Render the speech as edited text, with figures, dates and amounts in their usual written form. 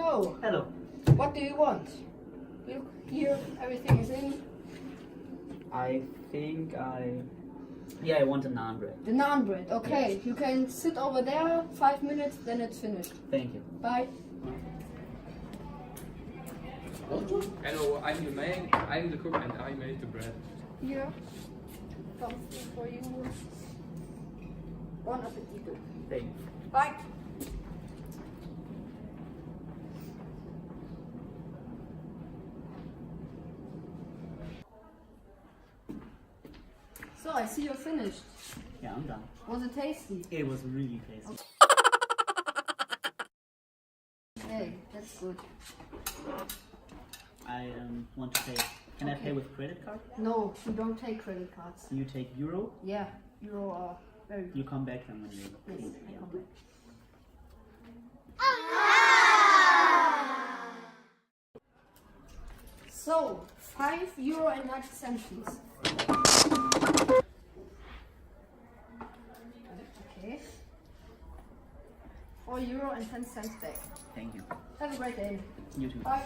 Hello. Hello. What do you want? Look here, everything is in. I think Yeah, I want a Naanbrot. The Naanbrot. Okay, Yes. you can sit over there. 5 minutes, then it's finished. Thank you. Bye. Hello, I'm the cook and I made the bread. Here. something for you. Bon appetito. Thanks. Bye. So I see you're finished. Yeah, I'm done. Was it tasty? It was really tasty. Okay, that's good. I want to pay. Can I pay with credit card? No, you don't take credit cards. You take euro. Yeah, euro are very good. You come back then when you. Yes, I come back. So, €5.90, please. Okay. €4.10 back. Thank you. Have a great day. You too. Bye.